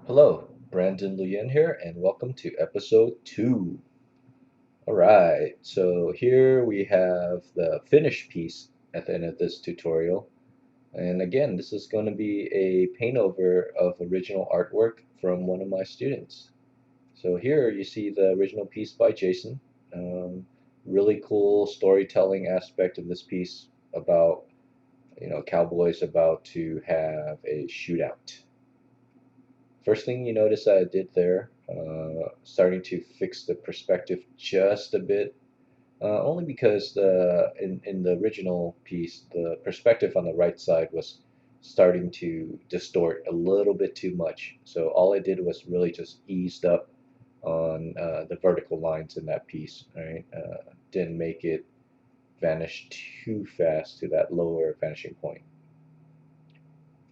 Hello, Brandon Luyen here, and welcome to episode 2. Alright, so here we have the finished piece at the end of this tutorial. And again, this is going to be a paint over of original artwork from one of my students. So here you see the original piece by Jason. Um, really cool storytelling aspect of this piece about, cowboys about to have a shootout. First thing you notice I did there, starting to fix the perspective just a bit, only because in the original piece, the perspective on the right side was starting to distort a little bit too much. So all I did was really just eased up on the vertical lines in that piece, right? Didn't make it vanish too fast to that lower vanishing point.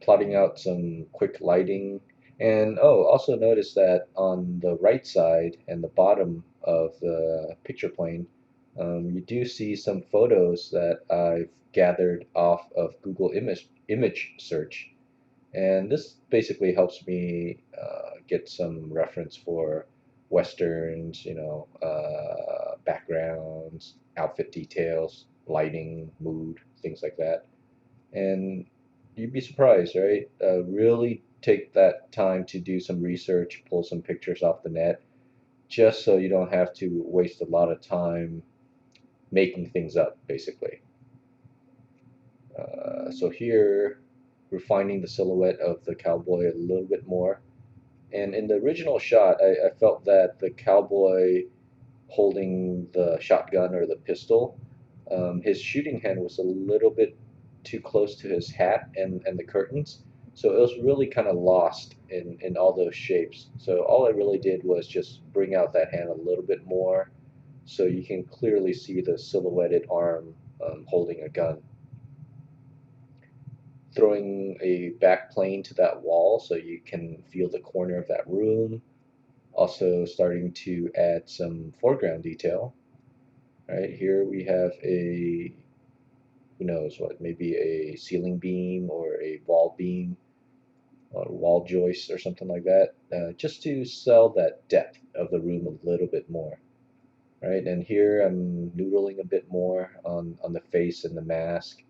Plotting out some quick lighting. And oh, also notice that on the right side and the bottom of the picture plane, you do see some photos that I've gathered off of Google image search. And this basically helps me get some reference for westerns, backgrounds, outfit details, lighting, mood, things like that. And you'd be surprised, right? Really take that time to do some research, pull some pictures off the net, just so you don't have to waste a lot of time making things up, basically. So here, refining the silhouette of the cowboy a little bit more. And in the original shot, I felt that the cowboy holding the shotgun or the pistol, his shooting hand was a little bit too close to his hat and the curtains. So it was really kind of lost in all those shapes. So all I really did was just bring out that hand a little bit more so you can clearly see the silhouetted arm holding a gun. Throwing a back plane to that wall so you can feel the corner of that room. Also starting to add some foreground detail. Right here we have a, who knows what, maybe a ceiling beam or a wall beam or wall joist or something like that, just to sell that depth of the room a little bit more. Right, and here I'm noodling a bit more on the face and the mask.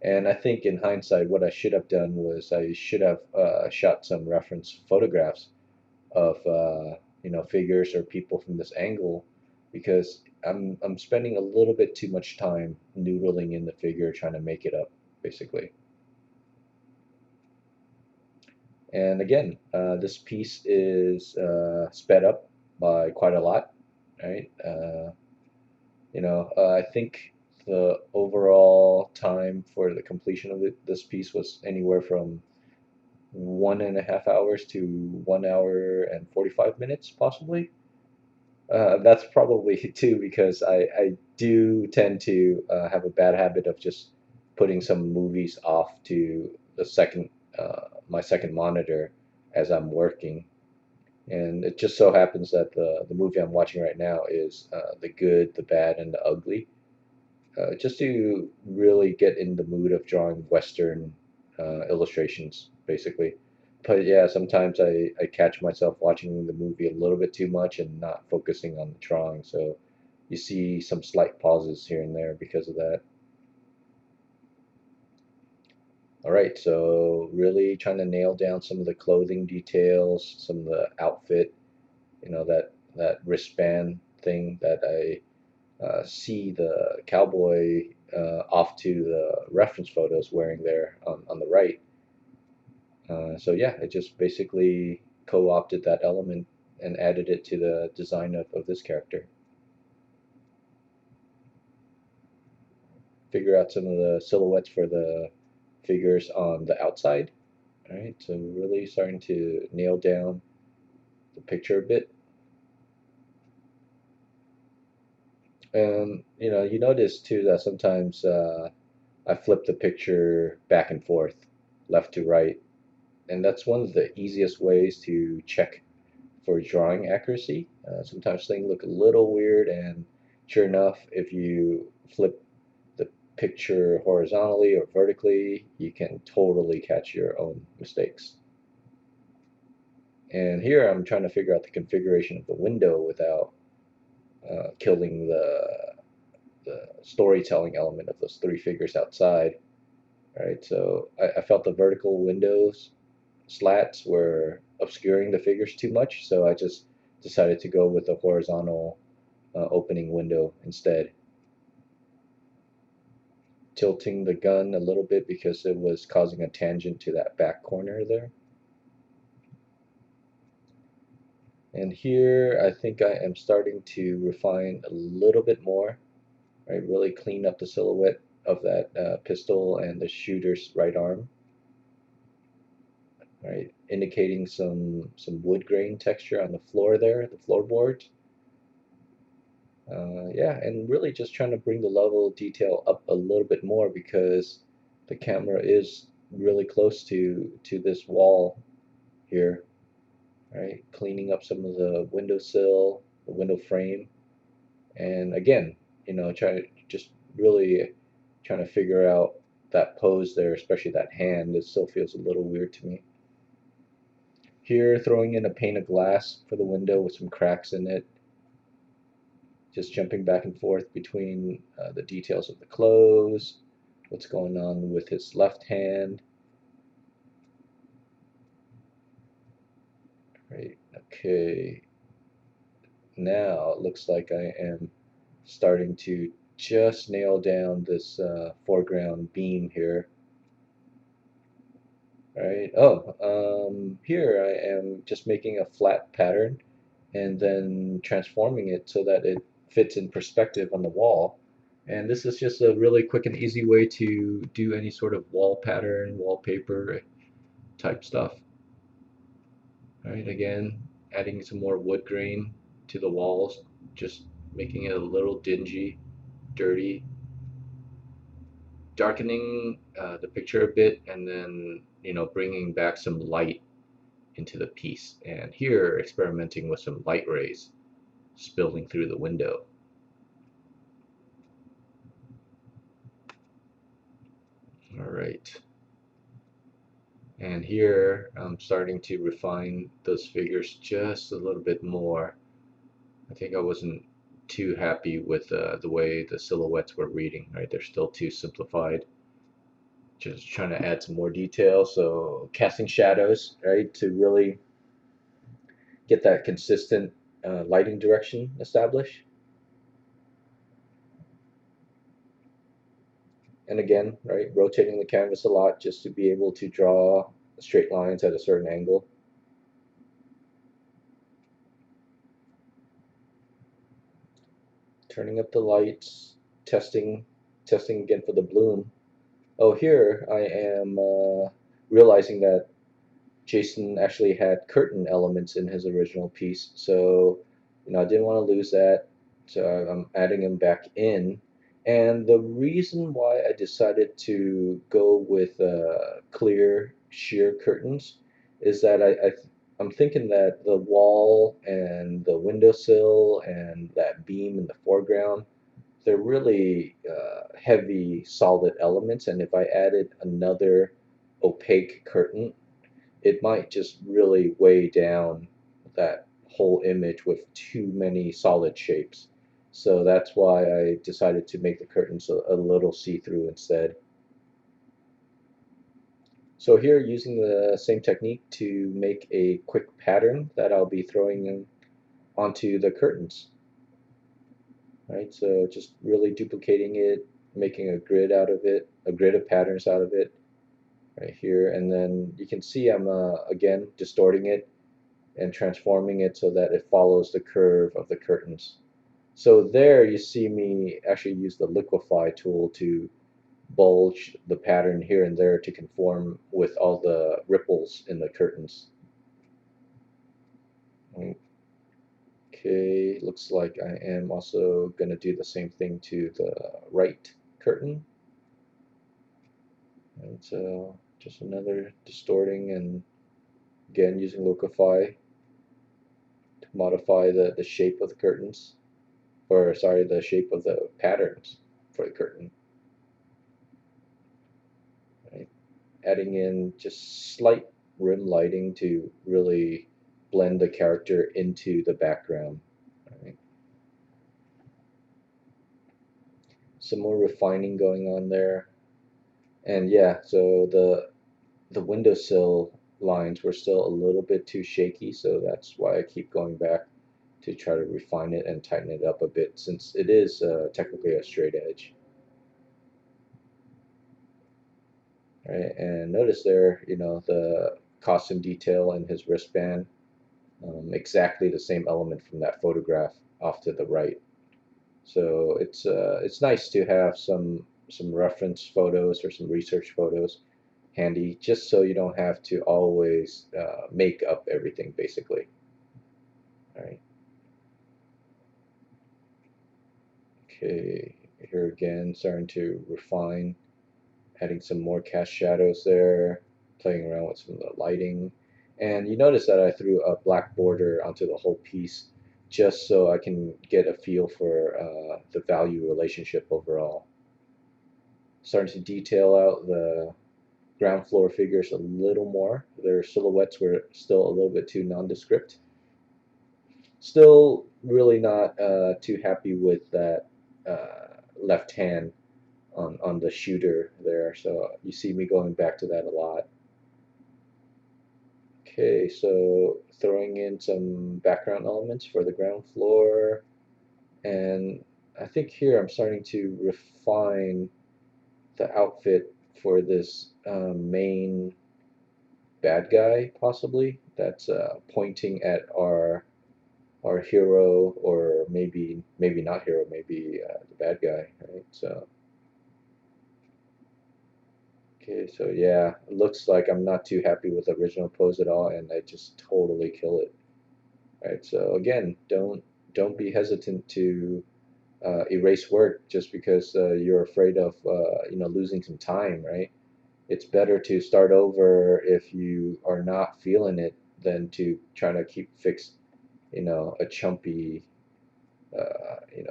And I think in hindsight, what I should have done was I should have shot some reference photographs of figures or people from this angle, because I'm spending a little bit too much time noodling in the figure trying to make it up, basically. And again, this piece is sped up by quite a lot, right? I think the overall time for the completion of this piece was anywhere from 1.5 hours to 1 hour and 45 minutes, possibly. That's probably too because I do tend to have a bad habit of just putting some movies off to the my second monitor as I'm working. And it just so happens that the movie I'm watching right now is The Good, the Bad, and the Ugly. Just to really get in the mood of drawing Western illustrations, basically. But yeah, sometimes I catch myself watching the movie a little bit too much and not focusing on the drawing. So you see some slight pauses here and there because of that. All right, so really trying to nail down some of the clothing details, some of the outfit, that wristband thing that I see the cowboy off to the reference photos wearing there on the right. So yeah, I just basically co-opted that element and added it to the design of this character. Figure out some of the silhouettes for the figures on the outside. All right, so really starting to nail down the picture a bit. And you notice too that sometimes I flip the picture back and forth, left to right, and that's one of the easiest ways to check for drawing accuracy. Sometimes things look a little weird, and sure enough, if you flip the picture horizontally or vertically, you can totally catch your own mistakes. And here I'm trying to figure out the configuration of the window without killing the storytelling element of those three figures outside. All right, so I felt the vertical windows slats were obscuring the figures too much, so I just decided to go with a horizontal opening window instead. Tilting the gun a little bit because it was causing a tangent to that back corner there. And here I think I am starting to refine a little bit more, right? Really clean up the silhouette of that pistol and the shooter's right arm, right? Indicating some wood grain texture on the floor there, the floorboard. Yeah, and really just trying to bring the level of detail up a little bit more because the camera is really close to this wall here, right? Cleaning up some of the windowsill, the window frame, and again, trying to just really trying to figure out that pose there, especially that hand. It still feels a little weird to me. Here, throwing in a pane of glass for the window with some cracks in it, just jumping back and forth between the details of the clothes, what's going on with his left hand. Right, okay. Now it looks like I am starting to just nail down this foreground beam here. Right. Oh, here I am just making a flat pattern and then transforming it so that it fits in perspective on the wall. And this is just a really quick and easy way to do any sort of wall pattern, wallpaper type stuff. All right, again, adding some more wood grain to the walls, just making it a little dingy, dirty, darkening the picture a bit, and then, bringing back some light into the piece. And here, experimenting with some light rays spilling through the window. All right. And here I'm starting to refine those figures just a little bit more. I think I wasn't too happy with the way the silhouettes were reading, right? They're still too simplified. Just trying to add some more detail. So casting shadows, right, to really get that consistent lighting direction established. And again, right, rotating the canvas a lot just to be able to draw straight lines at a certain angle. Turning up the lights, testing again for the bloom. Oh, here I am realizing that Jason actually had curtain elements in his original piece, so I didn't want to lose that, so I'm adding them back in. And the reason why I decided to go with clear sheer curtains is that I'm thinking that the wall and the windowsill and that beam in the foreground, they're really heavy solid elements, and if I added another opaque curtain, it might just really weigh down that whole image with too many solid shapes. So that's why I decided to make the curtains a little see-through instead. So here, using the same technique to make a quick pattern that I'll be throwing in onto the curtains. Right, so just really duplicating it, making a grid out of it, a grid of patterns out of it right here, and then you can see I'm again distorting it and transforming it so that it follows the curve of the curtains. So there you see me actually use the liquify tool to bulge the pattern here and there to conform with all the ripples in the curtains. Okay, looks like I am also going to do the same thing to the right curtain. And so just another distorting and again using liquify to modify the shape of the curtains, or sorry, the shape of the patterns for the curtain. Right? Adding in just slight rim lighting to really blend the character into the background. Right? Some more refining going on there. And yeah, so the windowsill lines were still a little bit too shaky, so that's why I keep going back to try to refine it and tighten it up a bit, since it is technically a straight edge. Right, and notice there, the costume detail in his wristband, exactly the same element from that photograph off to the right. So it's nice to have some reference photos or some research photos handy, just so you don't have to always make up everything basically. All right. Okay. Here again, starting to refine, adding some more cast shadows there, playing around with some of the lighting. And you notice that I threw a black border onto the whole piece just so I can get a feel for the value relationship overall. Starting to detail out the ground floor figures a little more. Their silhouettes were still a little bit too nondescript. Still really not too happy with that left hand on the shooter there, so you see me going back to that a lot. Okay, so throwing in some background elements for the ground floor, and I think here I'm starting to refine the outfit for this main bad guy, possibly, that's pointing at our hero, or maybe not hero, maybe the bad guy, right? So okay, so yeah, it looks like I'm not too happy with the original pose at all, and I just totally kill it. Right, so again, don't be hesitant to erase work just because you're afraid of losing some time, right? It's better to start over if you are not feeling it than to try to keep fix a chumpy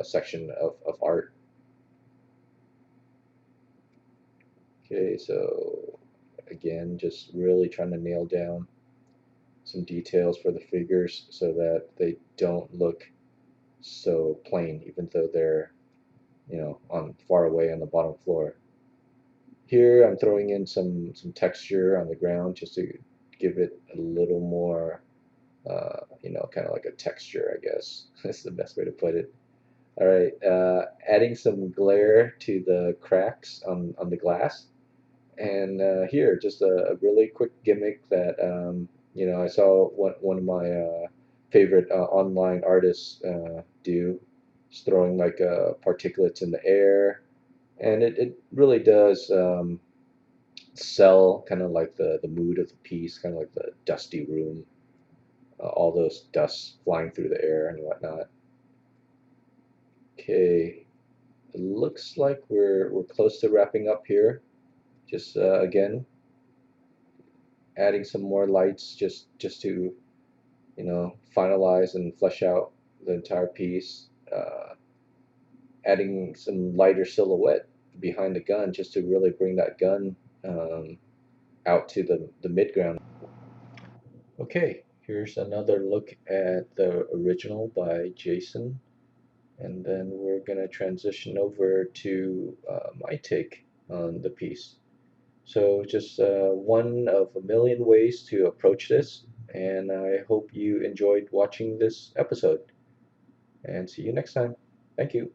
section of art. Okay, so again, just really trying to nail down some details for the figures so that they don't look so plain, even though they're on far away on the bottom floor. Here I'm throwing in some texture on the ground just to give it a little more, kind of like a texture, I guess. That's the best way to put it. All right, adding some glare to the cracks on the glass. And here, just a really quick gimmick that I saw one of my favorite online artists do, just throwing like particulates in the air, and it really does sell kind of like the mood of the piece, kind of like the dusty room, all those dusts flying through the air and whatnot. Okay, it looks like we're close to wrapping up here. Just again, adding some more lights just to finalize and flesh out the entire piece. Adding some lighter silhouette behind the gun just to really bring that gun um, out to the midground. Okay, here's another look at the original by Jason, and then we're gonna transition over to my take on the piece. So just one of a million ways to approach this, and I hope you enjoyed watching this episode. And see you next time. Thank you.